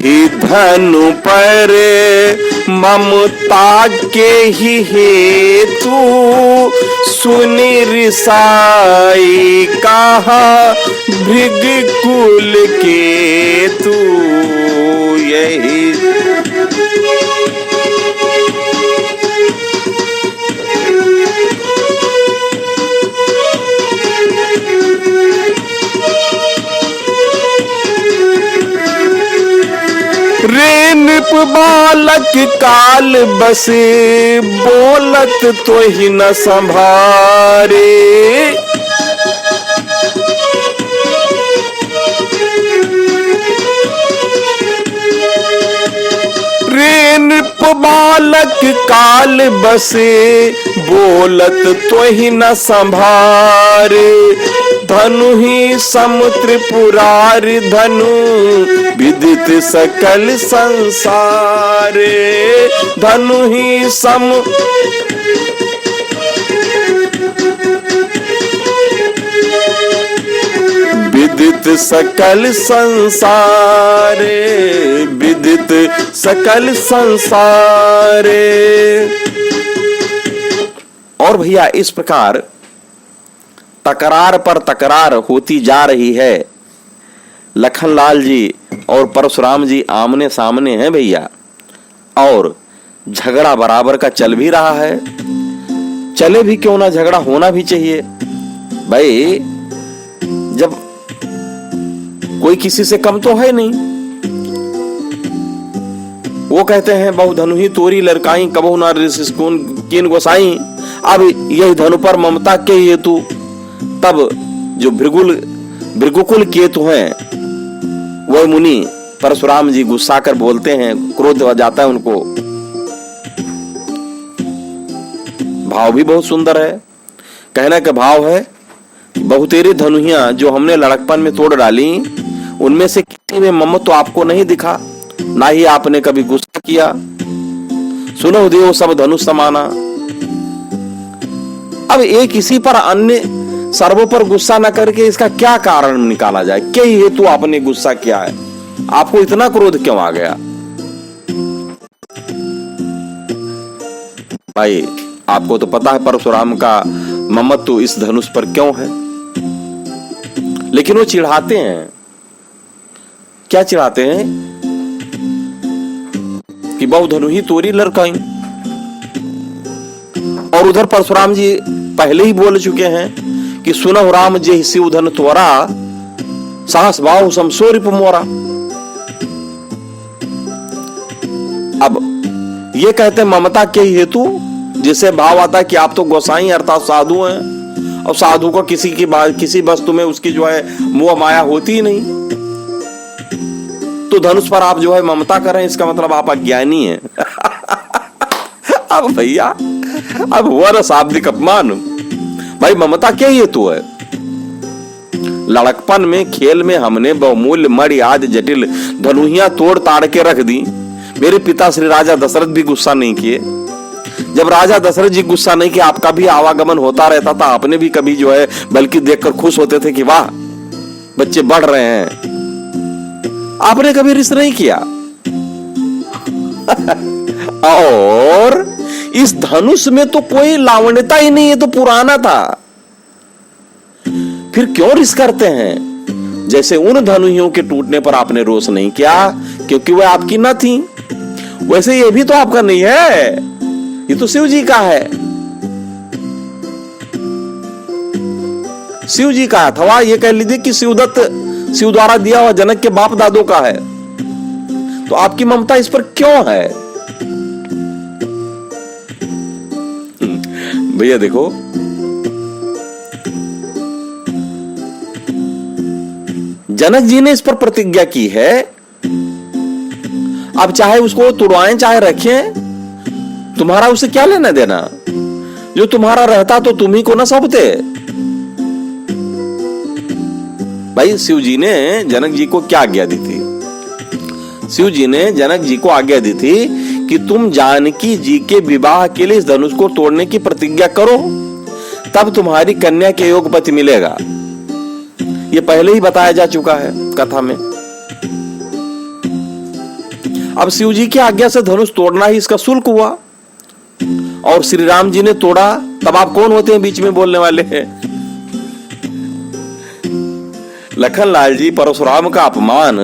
यही धनु पर ममता के ही हेतु सुनि रिसाई कहा भृगुकुल के तू। यही रे नृप बालक काल बसे बोलत तो ही न संभारे। रे नृप बालक काल बसे बोलत तो ही न संभारे। धनु ही सम त्रिपुरारि धनु विदित सकल संसारे। धनु ही सम विदित सकल संसारे। विदित सकल संसारे। और भैया इस प्रकार तकरार पर तकरार होती जा रही है। लखनलाल जी और परशुराम जी आमने सामने हैं भैया, और झगड़ा बराबर का चल भी रहा है। चले भी क्यों ना, झगड़ा होना भी चाहिए भाई। जब कोई किसी से कम तो है नहीं। वो कहते हैं बहु धनु ही तोरी लड़काई कबहु ना रिसकुन किन गोसाई। अब यही धनु पर ममता के हेतु तब जो भृगुकुल केतु हैं वह मुनि परशुराम जी गुस्सा कर बोलते हैं, क्रोध हो जाता है उनको। भाव भी बहुत सुंदर है। कहने का भाव है, बहुतेरी धनुहियां जो हमने लड़कपन में तोड़ डाली, उनमें से किसी में ममत्व तो आपको नहीं दिखा, ना ही आपने कभी गुस्सा किया। सुनो देव सब धनुष समाना। अब एक इसी पर अन्य सर्वों पर गुस्सा न करके इसका क्या कारण निकाला जाए? क्या हेतु आपने गुस्सा किया है? आपको इतना क्रोध क्यों आ गया? भाई आपको तो पता है परशुराम का ममत्व इस धनुष पर क्यों है, लेकिन वो चिढ़ाते हैं। क्या चिढ़ाते हैं? कि बहु धनु ही तोरी लड़काई। और उधर परशुराम जी पहले ही बोल चुके हैं कि सुनहु राम जे शिव धन त्वरा साहस बाहु समसो रिपु मोरा। अब ये कहते हैं ममता के हेतु, जिससे भाव आता है कि आप तो गोसाई अर्थात साधु हैं, और साधु को किसी वस्तु में उसकी जो है मोह माया होती ही नहीं। तो धनुष पर आप जो है ममता करें, इसका मतलब आप अज्ञानी हैं। अब भैया अब हुआ ना शाब्दिक अपमान। भाई ममता क्या हेतु है? लड़कपन में खेल में हमने बहुमूल्य मणि आदि जटिल धनुहियां तोड़ ताड़ के रख दी। मेरे पिता श्री राजा दशरथ भी गुस्सा नहीं किए। जब राजा दशरथ जी गुस्सा नहीं किया, आपका भी आवागमन होता रहता था। आपने भी कभी जो है बल्कि देखकर खुश होते थे कि वाह बच्चे बढ़ रहे हैं। आपने कभी रिश्ता नहीं किया। और इस धनुष में तो कोई लावण्यता ही नहीं है, तो पुराना था। फिर क्यों रिस करते हैं? जैसे उन धनुहियों के टूटने पर आपने रोष नहीं किया क्योंकि वह आपकी न थी, वैसे ये भी तो आपका नहीं है, ये तो शिव जी का है। शिव जी का अथवा ये कह लीजिए कि शिवदत्त शिव द्वारा दिया हुआ जनक के बाप दादों का है। तो आपकी ममता इस पर क्यों है? भैया देखो, जनक जी ने इस पर प्रतिज्ञा की है। अब चाहे उसको तुड़वाएं चाहे रखें, तुम्हारा उससे क्या लेना देना? जो तुम्हारा रहता तो तुम ही को ना सौंपते। भाई शिव जी ने जनक जी को क्या आज्ञा दी थी? शिव जी ने जनक जी को आज्ञा दी थी कि तुम जानकी जी के विवाह के लिए इस धनुष को तोड़ने की प्रतिज्ञा करो, तब तुम्हारी कन्या के योग पति मिलेगा। ये पहले ही बताया जा चुका है कथा में। अब शिव जी की आज्ञा से धनुष तोड़ना ही इसका शुल्क हुआ, और श्री राम जी ने तोड़ा, तब आप कौन होते हैं बीच में बोलने वाले हैं? लखनलाल जी परशुराम का अपमान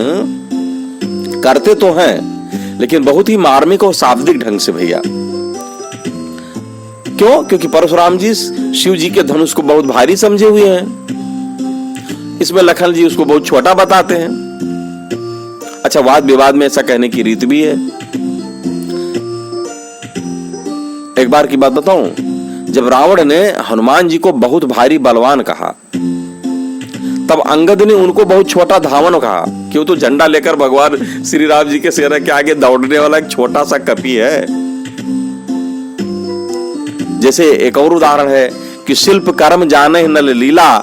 करते तो हैं, लेकिन बहुत ही मार्मिक और शाब्दिक ढंग से भैया। क्यों? क्योंकि परशुराम जी शिव जी के धनुष को बहुत भारी समझे हुए हैं, इसमें लखन जी उसको बहुत छोटा बताते हैं। अच्छा, वाद विवाद में ऐसा कहने की रीत भी है। एक बार की बात बताऊं, जब रावण ने हनुमान जी को बहुत भारी बलवान कहा, तब अंगद ने उनको बहुत छोटा धावन कहा, क्यों? तो झंडा लेकर भगवान श्री राम जी के सेना के आगे दौड़ने वाला एक छोटा सा कपी है। जैसे एक और उदाहरण है कि शिल्प कर्म जाने नल लीला,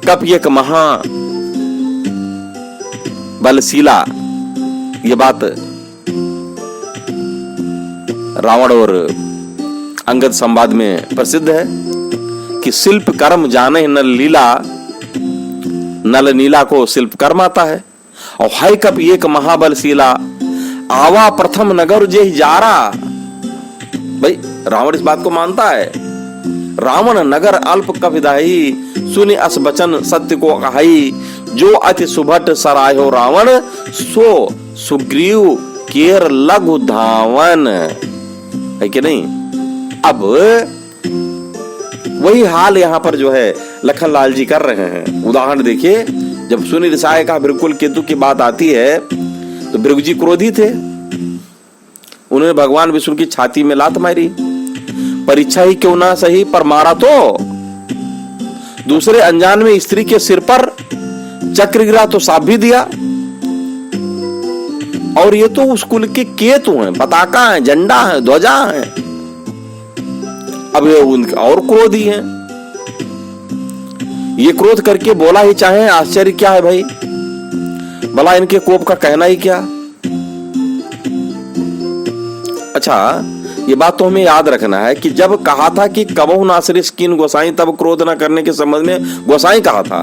कप एक महा बलशीला। ये बात रावण और अंगद संवाद में प्रसिद्ध है कि शिल्प कर्म जाने नल लीला, नल नीला को शिल्प कर्म आता है। और हाय कप एक महाबलशीला, आवा प्रथम नगर जे जारा। भाई रावण इस बात को मानता है। रावण नगर अल्प कविदाई, सुनि अस बचन सत्य को कहाई। जो अति सुभट सरायो रावण, सो सुग्रीव केर लघु धावन। है कि नहीं? अब वही हाल यहां पर जो है लखनलाल जी कर रहे हैं। उदाहरण देखिए, जब सुनि रिसाय का बिल्कुल केतु की बात आती है तो भृगु जी क्रोधी थे, उन्होंने भगवान विष्णु की छाती में लात मारी। परीक्षा ही क्यों ना सही, पर मारा तो। दूसरे अनजान में स्त्री के सिर पर चक्र गिरा तो साफ भी दिया। और ये तो उस कुल के केतु हैं, पताका है, झंडा है, ध्वजा है। अब ये उनके और क्रोधी हैं। ये क्रोध करके बोला ही चाहे, आश्चर्य क्या है भाई? भला इनके कोप का कहना ही क्या? अच्छा, ये बात तो हमें याद रखना है कि जब कहा था कि कबहु नासरिस कीन गोसाई, तब क्रोध न करने के संबंध में गोसाई कहा था,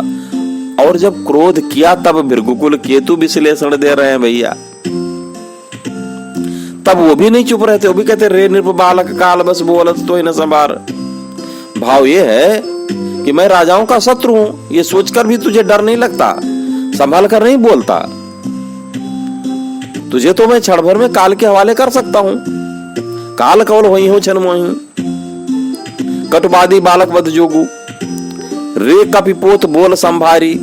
और जब क्रोध किया तब भृगुकुल केतु विश्लेषण दे रहे हैं भैया। तब वो भी नहीं चुप रहते, वो भी कहते रे नृप बालक काल बस बोलत तो ही न संभार। भाव ये है कि मैं राजाओं का शत्रु हूं, ये सोचकर भी तुझे डर नहीं लगता, संभाल कर नहीं बोलता। तुझे तो मैं क्षण भर में काल के हवाले कर सकता हूं। काल कवल होई हो छन मोही, कटुबादी बालक वध जोगु, रे कपिपोत बोल संभारी।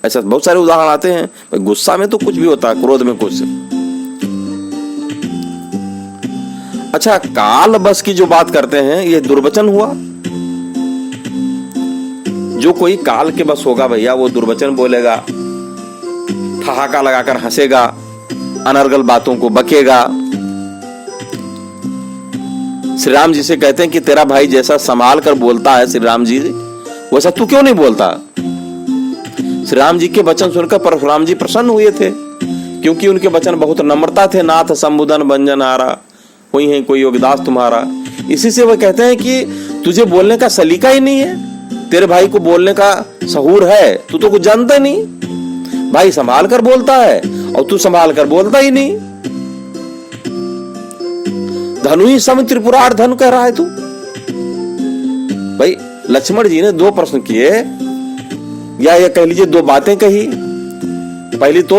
ऐसा बहुत सारे उदाहरण आते हैं। गुस्सा में तो कुछ भी होता है, क्रोध में कुछ। अच्छा, काल बस की जो बात करते हैं, ये दुर्वचन हुआ। जो कोई काल के बस होगा भैया, वो दुर्वचन बोलेगा, ठहाका लगाकर हंसेगा, अनर्गल बातों को बकेगा। श्री राम जी से कहते हैं कि तेरा भाई जैसा संभाल कर बोलता है श्री राम जी, वैसा तू क्यों नहीं बोलता? श्री राम जी के वचन सुनकर परशुराम जी प्रसन्न हुए थे, क्योंकि उनके वचन बहुत नम्रता थे। नाथ संबुधन भंजन आरा, कोई है कोई योगदास तुम्हारा। इसी से वह कहते हैं कि तुझे बोलने का सलीका ही नहीं है, तेरे भाई को बोलने का सहूर है, तू तो कुछ जानता नहीं। भाई संभाल कर बोलता है और तू संभाल कर बोलता ही नहीं। धनु ही सम त्रिपुरार धनु कह रहा है तू। भाई लक्ष्मण जी ने दो प्रश्न किए, या ये कह लीजिए दो बातें कही। पहली तो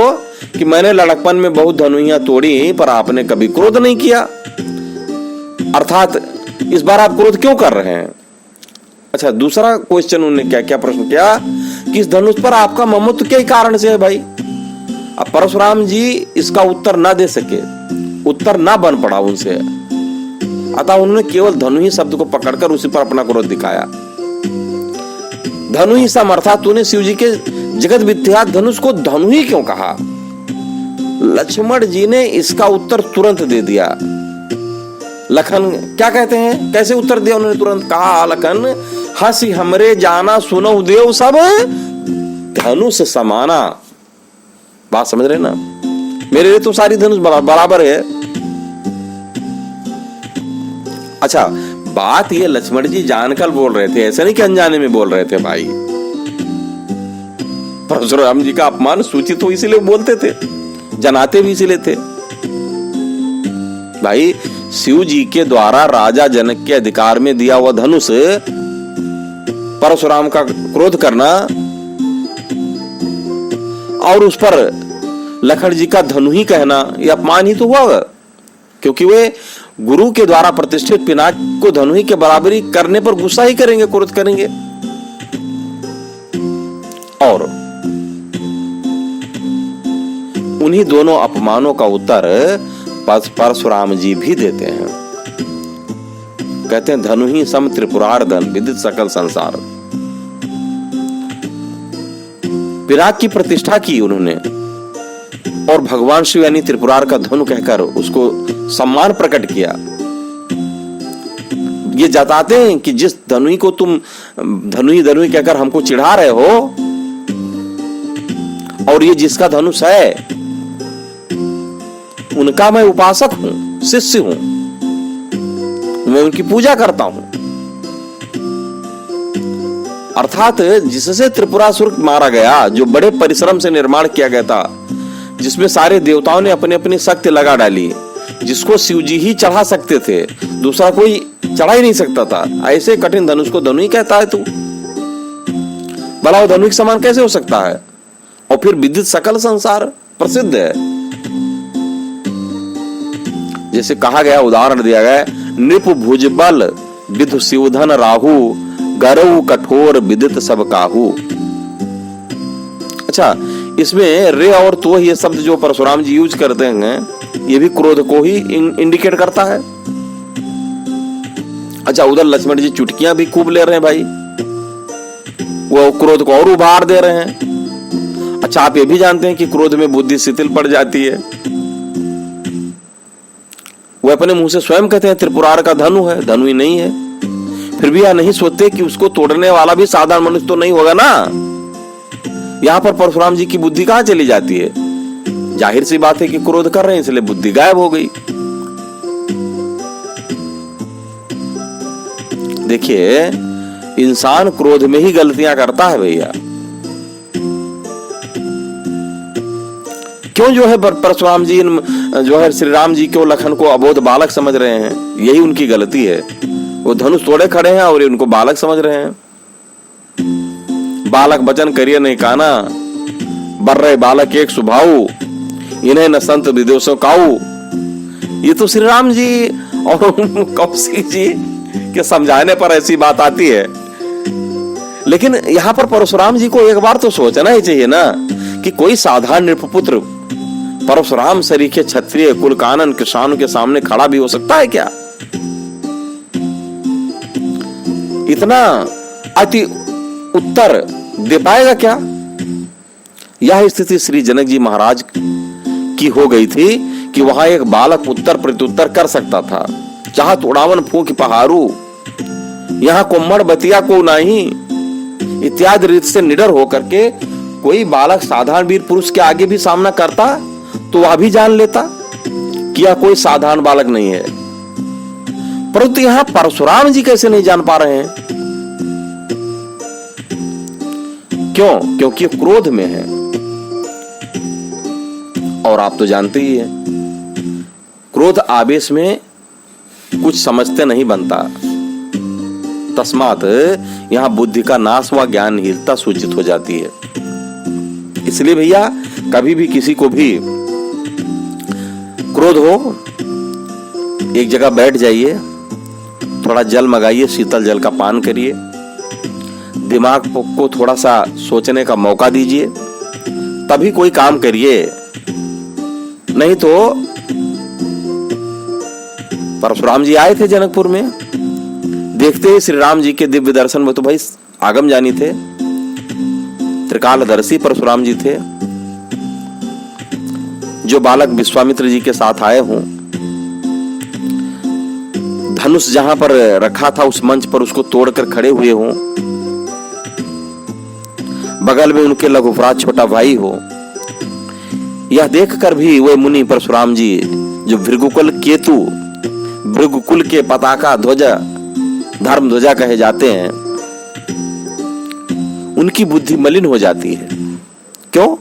कि मैंने लड़कपन में बहुत धनुइयां तोड़ी, पर आपने कभी क्रोध नहीं किया, अर्थात इस बार आप क्रोध क्यों कर रहे हैं? अच्छा, दूसरा क्वेश्चन उन्होंने क्या क्या प्रश्न किया कि इस धनुष पर आपका ममत्व के कारण से है भाई। अब परशुराम जी इसका उत्तर ना दे सके, उत्तर ना बन पड़ा उनसे, अतः उन्होंने केवल धनु ही शब्द को पकड़कर उसी पर अपना क्रोध दिखाया। धनु ही सम, अर्थात तूने शिव जी के जगत विख्यात धनुष को धनु ही क्यों कहा? लक्ष्मण जी ने इसका उत्तर तुरंत दे दिया। लखन क्या कहते हैं, कैसे उत्तर दिया उन्होंने? तुरंत कहा, लखन हंसी हमरे जाना सुनो देव सब धनुष समाना। बात समझ रहे ना? मेरे लिए तो सारी धनुष बराबर है। अच्छा, बात ये लक्ष्मण जी जानकर बोल रहे थे, ऐसे नहीं कि अनजाने में बोल रहे थे भाई। परशुराम जी का अपमान सूचित हो, इसीलिए बोलते थे। जनाते भी इसलिए थे भाई। शिव जी के द्वारा राजा जनक के अधिकार में दिया हुआ धनुष परशुराम का क्रोध करना और उस पर लखन जी का धनु ही कहना, यह अपमान ही तो हुआ, क्योंकि वे गुरु के द्वारा प्रतिष्ठित पिनाक को धनु ही के बराबरी करने पर गुस्सा ही करेंगे, क्रोध करेंगे। और उन्हीं दोनों अपमानों का उत्तर परशुराम जी भी देते हैं। कहते हैं धनु ही सम त्रिपुरार्धन विदित सकल संसार। पिनाक की प्रतिष्ठा की उन्होंने और भगवान शिव यानी त्रिपुरार का धनु कहकर उसको सम्मान प्रकट किया। ये जताते हैं कि जिस धनुई को तुम धनुई धनुई कहकर हमको चिढ़ा रहे हो, और ये जिसका धनुष है उनका मैं उपासक हूं, शिष्य हूं, मैं उनकी पूजा करता हूं। अर्थात जिससे त्रिपुरासुर मारा गया, जो बड़े परिश्रम से निर्माण किया गया था, जिसमें सारे देवताओं ने अपनी अपनी शक्ति लगा डाली, जिसको शिव जी ही चढ़ा सकते थे, दूसरा कोई चढ़ा ही नहीं सकता था, ऐसे कठिन धनुष को धनु ही कहता है तू? भला वो धनु के समान कैसे हो सकता है? और फिर विदित सकल संसार प्रसिद्ध है। जैसे कहा गया, उदाहरण दिया गया, नृप भुजबल विधु शिवधन राहु गरऊ कठोर विदित सब काहू। अच्छा, इसमें रे और तो ये शब्द जो परशुराम जी यूज करते हैं, ये भी क्रोध को ही इंडिकेट करता है। अच्छा, उधर लक्ष्मण जी चुटकियां भी खूब ले रहे हैं भाई, वो क्रोध को और उभार दे रहे हैं। अच्छा, आप ये भी जानते हैं कि क्रोध में बुद्धि शिथिल पड़ जाती है। वो अपने मुंह से स्वयं कहते हैं त्रिपुरार का धनु है, धनु ही नहीं है। फिर भी यह नहीं सोचते कि उसको तोड़ने वाला भी साधारण मनुष्य तो नहीं होगा ना। यहां पर परशुराम जी की बुद्धि कहां चली जाती है? जाहिर सी बात है कि क्रोध कर रहे हैं, इसलिए बुद्धि गायब हो गई। देखिए, इंसान क्रोध में ही गलतियां करता है भैया। क्यों जो है परशुराम जी जो है श्री राम जी को लखन को अबोध बालक समझ रहे हैं? यही उनकी गलती है। वो धनुष तोड़े खड़े हैं और उनको बालक समझ रहे हैं। बालक बचन करिए नहीं काना, बर रहे बालक एक सुभाऊ, इन्हें न संत विदोषो काऊ। ये तो श्री राम जी और कौशिक जी के समझाने पर ऐसी बात आती है। लेकिन यहां पर परशुराम जी को एक बार तो सोचना ही चाहिए ना कि कोई साधारण नृपपुत्र परशुराम सरीखे क्षत्रिय कुल कानन किसानों के सामने खड़ा भी हो सकता है क्या? इतना अति उत्तर दे पाएगा क्या? यह स्थिति श्री जनक जी महाराज की हो गई थी कि वहां एक बालक उत्तर प्रत्युत्तर कर सकता था। चाहत उड़ावन फूंक पहाड़ू, यहां कोम्मड़ बतिया को नहीं इत्यादि रीत से निडर होकर के कोई बालक साधारण वीर पुरुष के आगे भी सामना करता तो वह भी जान लेता कि यह कोई साधारण बालक नहीं है। परंतु यहां परशुराम जी कैसे नहीं जान पा रहे हैं? क्यों? क्योंकि क्रोध में है। और आप तो जानते ही हैं, क्रोध आवेश में कुछ समझते नहीं बनता। तस्मात यहां बुद्धि का नाश व ज्ञानहीनता सूचित हो जाती है। इसलिए भैया, कभी भी किसी को भी क्रोध हो, एक जगह बैठ जाइए, थोड़ा जल मंगाइए, शीतल जल का पान करिए, दिमाग को थोड़ा सा सोचने का मौका दीजिए, तभी कोई काम करिए। नहीं तो परशुराम जी आए थे जनकपुर में, देखते ही श्री राम जी के दिव्य दर्शन में तो भाई आगम जानी थे, त्रिकालदर्शी परशुराम जी थे। जो बालक विश्वामित्र जी के साथ आए हों, धनुष जहां पर रखा था उस मंच पर उसको तोड़कर खड़े हुए हों, बगल में उनके लघुपराध छोटा भाई हो, यह देखकर भी वे मुनि परशुराम जी जो भृगुकुल केतु, भृगुकुल के पताका ध्वजा, धर्म ध्वजा कहे जाते हैं, उनकी बुद्धि मलिन हो जाती है। क्यों?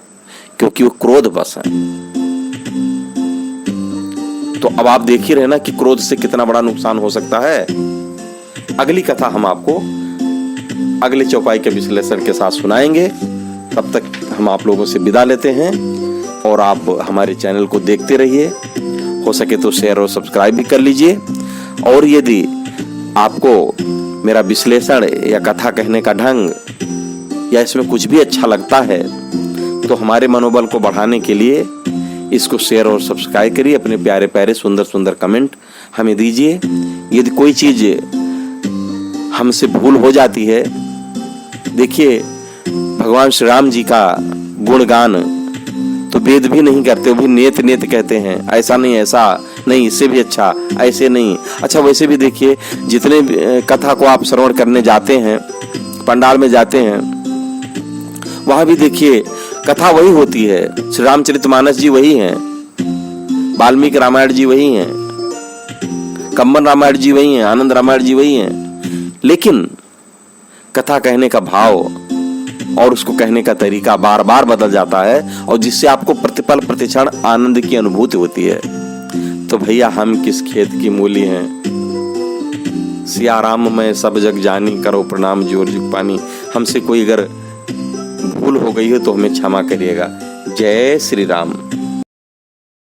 क्योंकि वो क्रोध बस है। तो अब आप देख ही रहे ना कि क्रोध से कितना बड़ा नुकसान हो सकता है। अगली कथा हम आपको अगले चौपाई के विश्लेषण के साथ सुनाएंगे। तब तक हम आप लोगों से विदा लेते हैं और आप हमारे चैनल को देखते रहिए। हो सके तो शेयर और सब्सक्राइब भी कर लीजिए। और यदि आपको मेरा विश्लेषण या कथा कहने का ढंग या इसमें कुछ भी अच्छा लगता है तो हमारे मनोबल को बढ़ाने के लिए इसको शेयर और सब्सक्राइब करिए। अपने प्यारे प्यारे सुंदर सुंदर कमेंट हमें दीजिए। यदि कोई चीज हमसे भूल हो जाती है, देखिए भगवान श्री राम जी का गुणगान तो वेद भी नहीं करते, वो भी नेत नेत कहते हैं। ऐसा नहीं, ऐसा नहीं, इससे भी अच्छा, ऐसे नहीं। अच्छा वैसे भी देखिए जितने कथा को आप श्रवण करने जाते हैं, पंडाल में जाते हैं, वहां भी देखिए कथा वही होती है। श्री रामचरितमानस जी वही हैं, वाल्मीकि रामायण जी वही हैं, कंबन रामायण जी वही हैं, आनंद रामायण जी वही हैं। लेकिन कथा कहने का भाव और उसको कहने का तरीका बार बार बदल जाता है और जिससे आपको प्रतिपल प्रतिक्षण आनंद की अनुभूति होती है। तो भैया हम किस खेत की मूली हैं, सिया राम में सब जग जानी, करो प्रणाम जोर जुग पानी। हमसे कोई अगर भूल हो गई है तो हमें क्षमा करिएगा। जय श्री राम।